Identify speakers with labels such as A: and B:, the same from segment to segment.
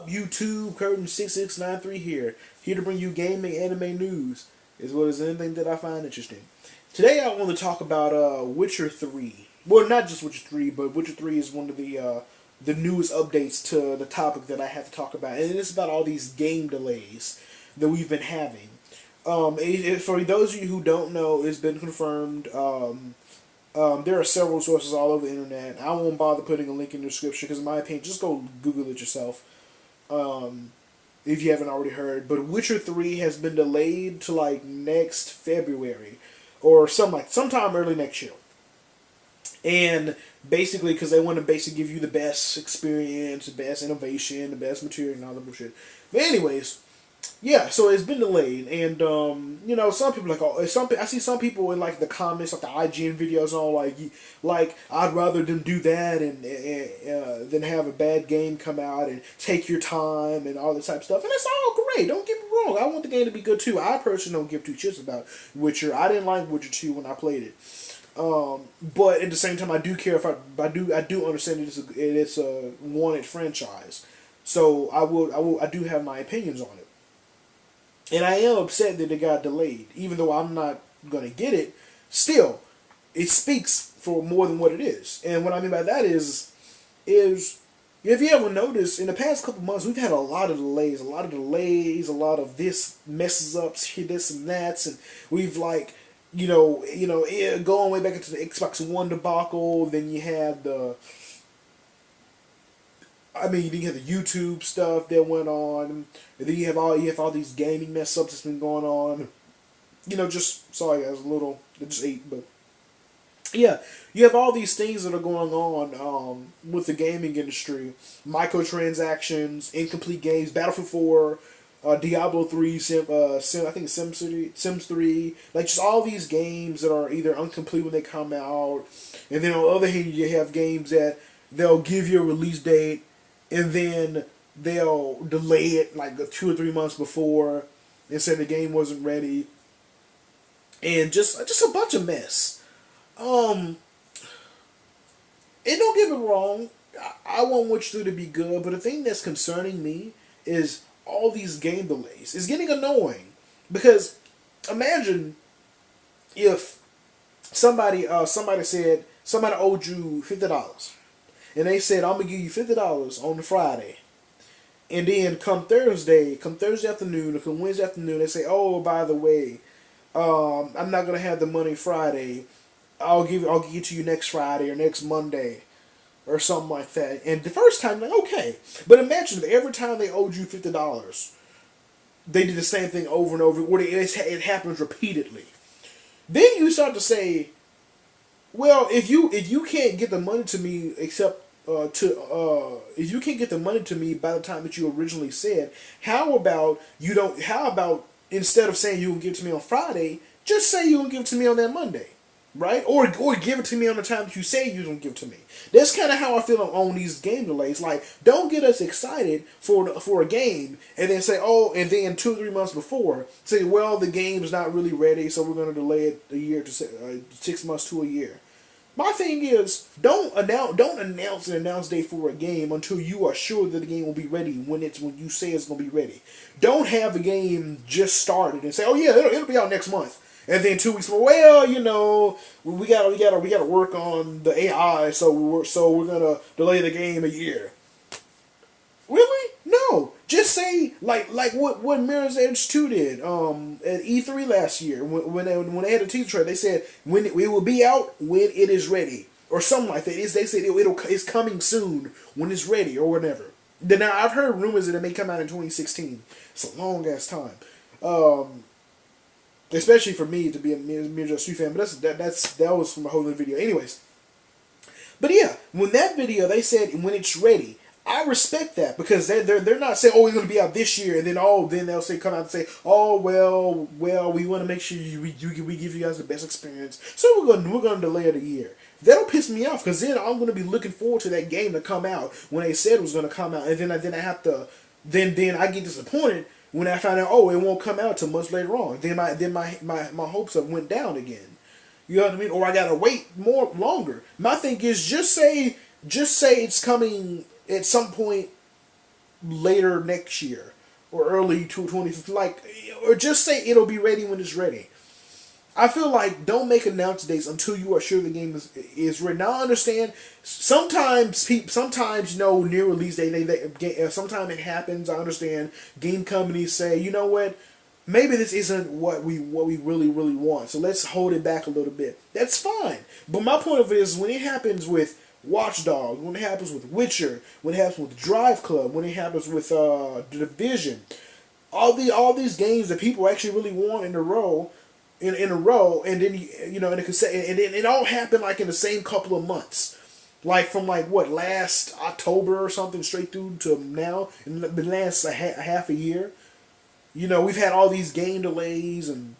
A: up, YouTube? Curtain6693 here to bring you gaming anime news, as well as anything that I find interesting. Today I want to talk about Witcher 3. Well, not just Witcher 3, but Witcher 3 is one of the newest updates to the topic that I have to talk about, and it's about all these game delays that we've been having. For those of you who don't know, it's been confirmed. There are several sources all over the internet. I won't bother putting a link in the description because, in my opinion, just go Google it yourself if you haven't already heard. But Witcher 3 has been delayed to like next February or sometime early next year. And basically, because they want to basically give you the best experience, the best innovation, the best material, and all that bullshit. But anyways, yeah, so it's been delayed, and some people I see some people in like the comments, like the IGN videos, all like I'd rather them do that and than have a bad game come out and take your time and all this type of stuff, and it's all great. Don't get me wrong, I want the game to be good too. I personally don't give two shits about Witcher. I didn't like Witcher 2 when I played it. But at the same time, I do care if I do understand it's a wanted franchise, so I do have my opinions on it. And I am upset that it got delayed. Even though I'm not going to get it, still, it speaks for more than what it is. And what I mean by that is if you ever noticed, in the past couple months, we've had a lot of delays, a lot of this messes up, this and that, and we've going way back into the Xbox One debacle, then you had you have the YouTube stuff that went on, and then you have all these gaming mess ups that's been going on. Just sorry guys, I just ate, but yeah, you have all these things that are going on with the gaming industry, microtransactions, incomplete games, Battlefield 4, Diablo 3, I think Sims 3, like just all these games that are either incomplete when they come out, and then on the other hand you have games that they'll give you a release date and then they'll delay it like 2 or 3 months before and say the game wasn't ready, and just a bunch of mess. And don't get me wrong, I want Witcher 3 to be good, but the thing that's concerning me is all these game delays. It's getting annoying because imagine if somebody owed you $50. And they said, I'm going to give you $50 on the Friday. And then come Thursday afternoon, or come Wednesday afternoon, they say, oh, by the way, I'm not going to have the money Friday. I'll give it to you next Friday or next Monday or something like that. And the first time, like, okay. But imagine if every time they owed you $50, they did the same thing over and over, where it happens repeatedly. Then you start to say, well, if you can't get the money to me if you can't get the money to me by the time that you originally said, how about instead of saying you will give it to me on Friday, just say you will give it to me on that Monday, right? Or give it to me on the time that you say you're gonna give it to me. That's kind of how I feel on these game delays. Like, don't get us excited for a game and then say, oh, and then 2 or 3 months before say, well, the game's not really ready, so we're gonna delay it a year to 6 months to a year. My thing is, don't announce an announce date for a game until you are sure that the game will be ready when you say it's gonna be ready. Don't have the game just started and say, oh yeah, it'll be out next month, and then 2 weeks before, well, we gotta work on the AI, so we're gonna delay the game a year. Really? No. Just say like what Mirror's Edge 2 did at E3 last year when they had a teaser trailer. They said when it will be out when it is ready or something like that. They said it's coming soon when it's ready or whatever. Now I've heard rumors that it may come out in 2016. It's a long ass time, especially for me to be a Mirror's Edge 2 fan. But that was from a whole other video. Anyways, but yeah, when that video they said when it's ready. I respect that because they're not saying, oh, it's going to be out this year, and then they'll say, come out and say, oh, well we want to make sure we give you guys the best experience, so we're going to delay it a year. That'll piss me off because then I'm going to be looking forward to that game to come out when they said it was going to come out, and then I have to then I get disappointed when I find out, oh, it won't come out till much later on. Then my hopes have went down again. You know what I mean? Or I gotta wait longer. My thing is just say it's coming at some point later next year or early 2020, like, or just say it'll be ready when it's ready. I feel like don't make announce dates until you are sure the game is ready. Now I understand sometimes near release day sometimes it happens. I understand game companies say, you know what, maybe this isn't what we really want, so let's hold it back a little bit. That's fine. But my point of it is when it happens with Watch Dogs, when it happens with Witcher, when it happens with Drive Club, when it happens with The Division, all these games that people actually really want in a row, and then and it could say, and then it all happened like in the same couple of months, like from like what last October or something straight through to now, in the last half a year. We've had all these game delays and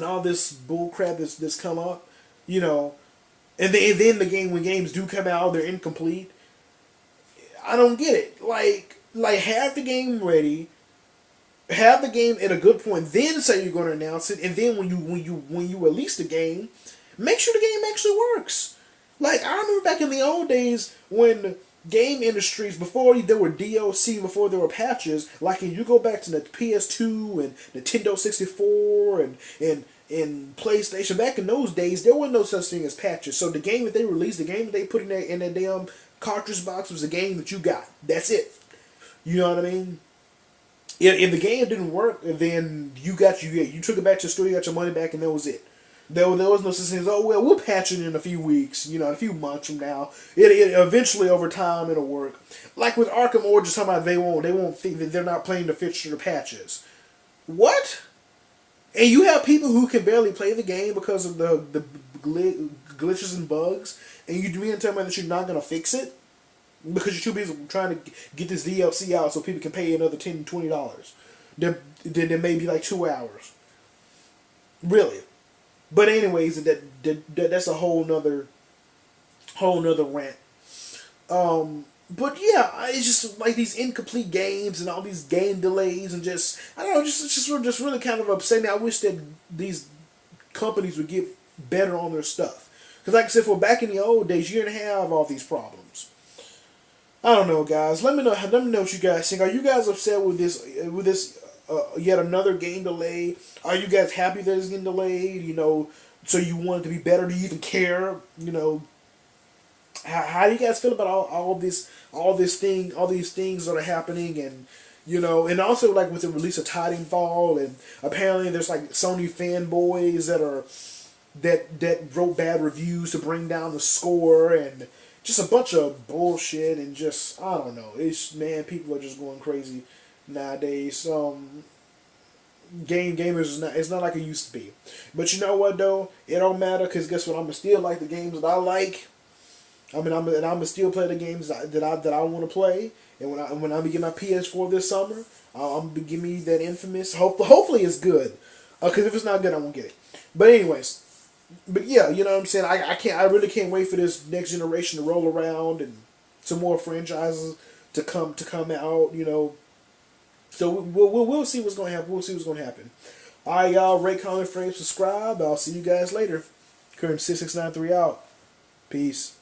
A: all this bull crap that's come up, and then when games do come out, they're incomplete. I don't get it. Like have the game ready, have the game at a good point, then say you're going to announce it, and then when you release the game, make sure the game actually works. Like I remember back in the old days when game industries, before there were DLC, before there were patches, like if you go back to the PS2 and Nintendo 64 and PlayStation, back in those days there was no such thing as patches. So the game that they released, the game that they put in that damn cartridge box was the game that you got. That's it. You know what I mean? If the game didn't work, then you took it back to the store, you got your money back, and that was it. There was no such thing as, oh well, we'll patch it in a few weeks, in a few months from now. It eventually over time it'll work. Like with Arkham Origins, somebody they won't think that they're not playing the fixture the patches. What? And you have people who can barely play the game because of the glitches and bugs, and you mean to tell me that you're not gonna fix it? Because you're too busy trying to get this DLC out so people can pay another $10, $20. Then may be like 2 hours. Really. But anyways, that's a whole nother rant. But yeah, it's just like these incomplete games and all these game delays and just I don't know, just really kind of upsetting. I wish that these companies would get better on their stuff. Because like I said, for back in the old days, you didn't have all these problems. I don't know, guys. Let me know what you guys think. Are you guys upset with this yet another game delay? Are you guys happy that it's getting delayed? So you want it to be better? Do you even care? How do you guys feel about all these things that are happening, and and also like with the release of Titanfall, and apparently there's like Sony fanboys that wrote bad reviews to bring down the score, and just a bunch of bullshit, and just I don't know. People are just going crazy nowadays. Gamers it's not like it used to be. But you know what though? It don't matter, because guess what? I'm gonna still like the games that I like. I'm gonna still play the games that I want to play. And when I get my PS4 this summer, I'm gonna give me that Infamous. Hopefully it's good. Because if it's not good, I won't get it. But anyways. But yeah, you know what I'm saying? I really can't wait for this next generation to roll around and some more franchises to come out, So we'll see what's gonna happen. We'll see what's gonna happen. Alright, y'all, rate, comment, frame, subscribe. I'll see you guys later. Current 6693 out. Peace.